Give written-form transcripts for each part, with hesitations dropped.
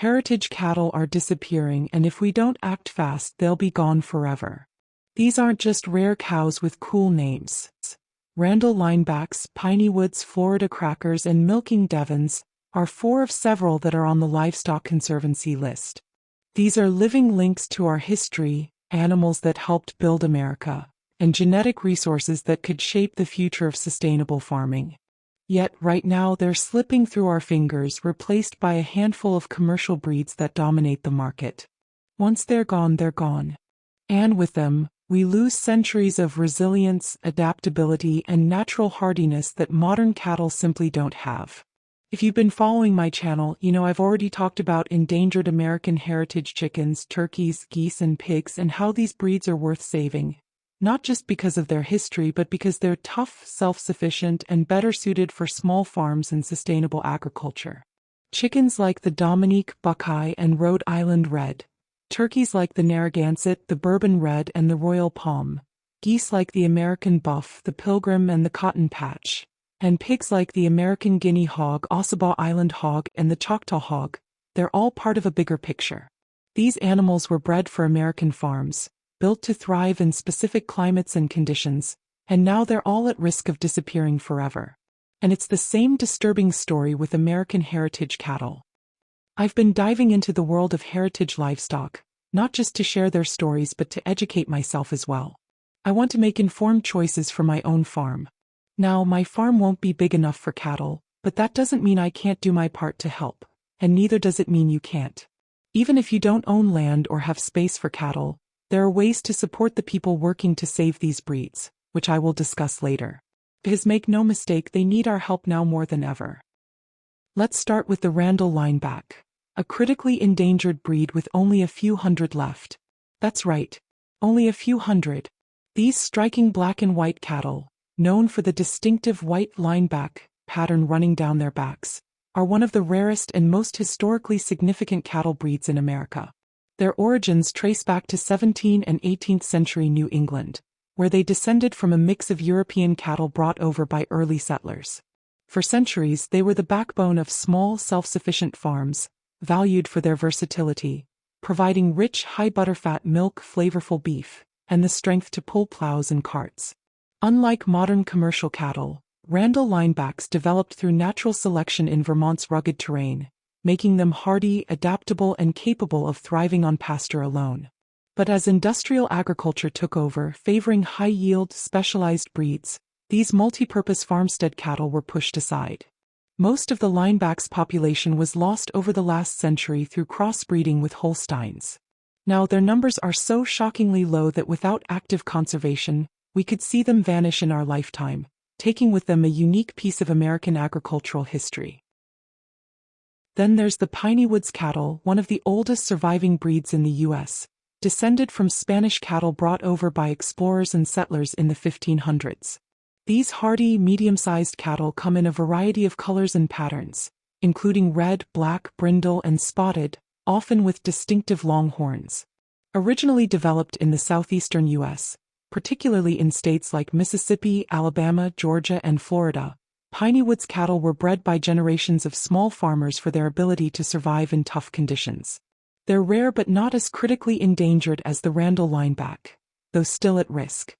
Heritage cattle are disappearing, and if we don't act fast, they'll be gone forever. These aren't just rare cows with cool names. Randall Linebacks, Pineywoods, Florida Crackers, and milking Devons are 4 of several that are on the Livestock Conservancy list. These are living links to our history, animals that helped build America, and genetic resources that could shape the future of sustainable farming. Yet, right now, they're slipping through our fingers, replaced by a handful of commercial breeds that dominate the market. Once they're gone, they're gone. And with them, we lose centuries of resilience, adaptability, and natural hardiness that modern cattle simply don't have. If you've been following my channel, you know I've already talked about endangered American heritage chickens, turkeys, geese, and pigs, and how these breeds are worth saving. Not just because of their history, but because they're tough, self-sufficient, and better suited for small farms and sustainable agriculture. Chickens like the Dominique Buckeye and Rhode Island Red. Turkeys like the Narragansett, the Bourbon Red, and the Royal Palm. Geese like the American Buff, the Pilgrim, and the Cotton Patch. And pigs like the American Guinea Hog, Ossabaw Island Hog, and the Choctaw Hog. They're all part of a bigger picture. These animals were bred for American farms, built to thrive in specific climates and conditions, and now they're all at risk of disappearing forever. And it's the same disturbing story with American heritage cattle. I've been diving into the world of heritage livestock, not just to share their stories but to educate myself as well. I want to make informed choices for my own farm. Now, my farm won't be big enough for cattle, but that doesn't mean I can't do my part to help, and neither does it mean you can't. Even if you don't own land or have space for cattle, there are ways to support the people working to save these breeds, which I will discuss later. Because make no mistake, they need our help now more than ever. Let's start with the Randall Lineback, a critically endangered breed with only a few hundred left. That's right, only a few hundred. These striking black and white cattle, known for the distinctive white lineback pattern running down their backs, are one of the rarest and most historically significant cattle breeds in America. Their origins trace back to 17th and 18th century New England, where they descended from a mix of European cattle brought over by early settlers. For centuries, they were the backbone of small, self-sufficient farms, valued for their versatility, providing rich, high butterfat milk, flavorful beef, and the strength to pull plows and carts. Unlike modern commercial cattle, Randall Linebacks developed through natural selection in Vermont's rugged terrain, making them hardy, adaptable, and capable of thriving on pasture alone. But as industrial agriculture took over, favoring high-yield, specialized breeds, these multi-purpose farmstead cattle were pushed aside. Most of the Lineback's population was lost over the last century through crossbreeding with Holsteins. Now their numbers are so shockingly low that without active conservation, we could see them vanish in our lifetime, taking with them a unique piece of American agricultural history. Then there's the Pineywoods cattle, one of the oldest surviving breeds in the U.S., descended from Spanish cattle brought over by explorers and settlers in the 1500s. These hardy, medium-sized cattle come in a variety of colors and patterns, including red, black, brindle, and spotted, often with distinctive long horns. Originally developed in the southeastern U.S., particularly in states like Mississippi, Alabama, Georgia, and Florida, Pineywoods cattle were bred by generations of small farmers for their ability to survive in tough conditions. They're rare but not as critically endangered as the Randall Lineback, though still at risk.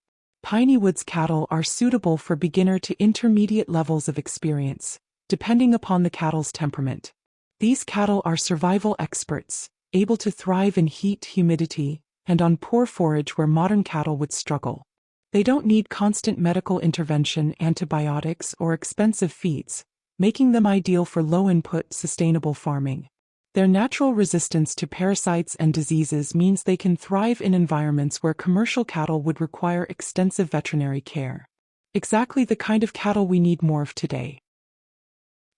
Pineywoods cattle are suitable for beginner to intermediate levels of experience, depending upon the cattle's temperament. These cattle are survival experts, able to thrive in heat, humidity, and on poor forage where modern cattle would struggle. They don't need constant medical intervention, antibiotics, or expensive feeds, making them ideal for low-input, sustainable farming. Their natural resistance to parasites and diseases means they can thrive in environments where commercial cattle would require extensive veterinary care. Exactly the kind of cattle we need more of today.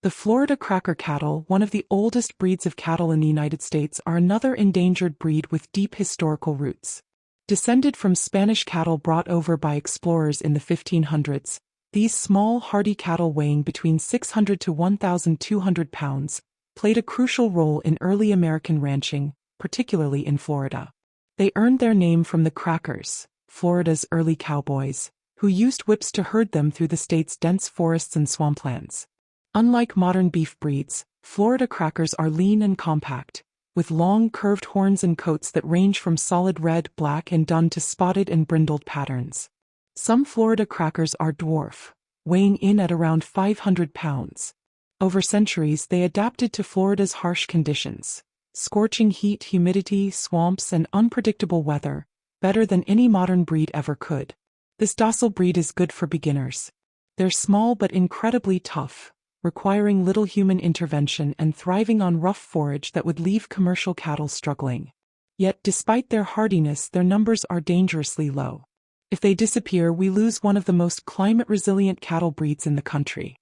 The Florida Cracker cattle, one of the oldest breeds of cattle in the United States, are another endangered breed with deep historical roots. Descended from Spanish cattle brought over by explorers in the 1500s, these small, hardy cattle weighing between 600 to 1,200 pounds, played a crucial role in early American ranching, particularly in Florida. They earned their name from the Crackers, Florida's early cowboys, who used whips to herd them through the state's dense forests and swamplands. Unlike modern beef breeds, Florida Crackers are lean and compact, with long curved horns and coats that range from solid red, black, and dun to spotted and brindled patterns. Some Florida crackers are dwarf, weighing in at around 500 pounds. Over centuries, they adapted to Florida's harsh conditions, scorching heat, humidity, swamps, and unpredictable weather, better than any modern breed ever could. This docile breed is good for beginners. They're small but incredibly tough, requiring little human intervention and thriving on rough forage that would leave commercial cattle struggling. Yet, despite their hardiness, their numbers are dangerously low. If they disappear, we lose one of the most climate-resilient cattle breeds in the country.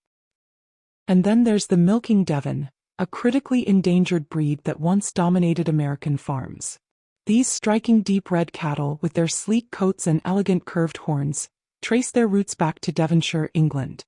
And then there's the milking Devon, a critically endangered breed that once dominated American farms. These striking deep red cattle, with their sleek coats and elegant curved horns, trace their roots back to Devonshire, England.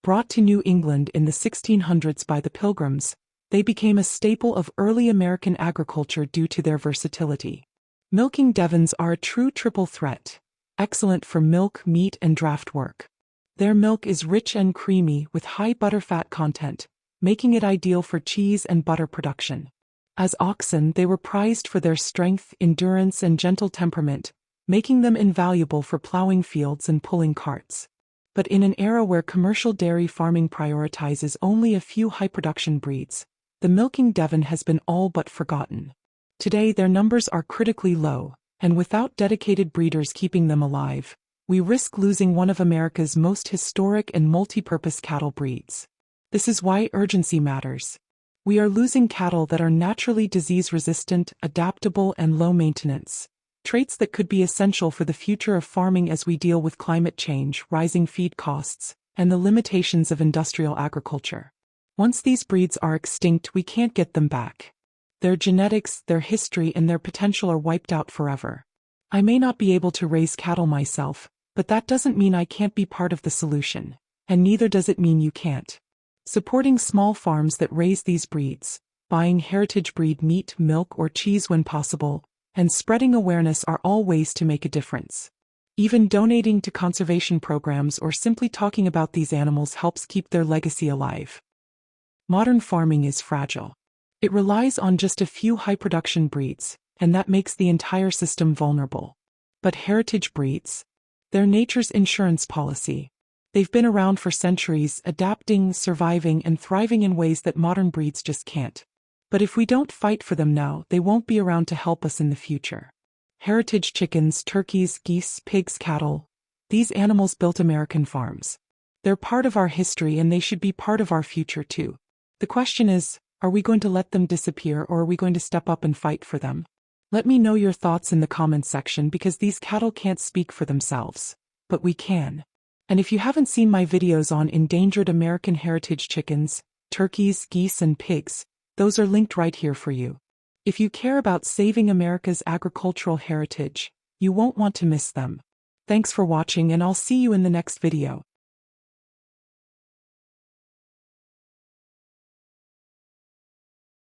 Brought to New England in the 1600s by the Pilgrims, they became a staple of early American agriculture due to their versatility. Milking Devons are a true triple threat, excellent for milk, meat, and draft work. Their milk is rich and creamy with high butterfat content, making it ideal for cheese and butter production. As oxen, they were prized for their strength, endurance, and gentle temperament, making them invaluable for plowing fields and pulling carts. But in an era where commercial dairy farming prioritizes only a few high-production breeds, the milking Devon has been all but forgotten. Today, their numbers are critically low, and without dedicated breeders keeping them alive, we risk losing one of America's most historic and multi-purpose cattle breeds. This is why urgency matters. We are losing cattle that are naturally disease-resistant, adaptable, and low-maintenance, traits that could be essential for the future of farming as we deal with climate change, rising feed costs, and the limitations of industrial agriculture. Once these breeds are extinct, we can't get them back. Their genetics, their history, and their potential are wiped out forever. I may not be able to raise cattle myself, but that doesn't mean I can't be part of the solution, and neither does it mean you can't. Supporting small farms that raise these breeds, buying heritage breed meat, milk, or cheese when possible, and spreading awareness are all ways to make a difference. Even donating to conservation programs or simply talking about these animals helps keep their legacy alive. Modern farming is fragile. It relies on just a few high-production breeds, and that makes the entire system vulnerable. But heritage breeds? They're nature's insurance policy. They've been around for centuries, adapting, surviving, and thriving in ways that modern breeds just can't. But if we don't fight for them now, they won't be around to help us in the future. Heritage chickens, turkeys, geese, pigs, cattle. These animals built American farms. They're part of our history and they should be part of our future too. The question is, are we going to let them disappear or are we going to step up and fight for them? Let me know your thoughts in the comments section because these cattle can't speak for themselves. But we can. And if you haven't seen my videos on endangered American heritage chickens, turkeys, geese, and pigs, those are linked right here for you. If you care about saving America's agricultural heritage, you won't want to miss them. Thanks for watching and I'll see you in the next video.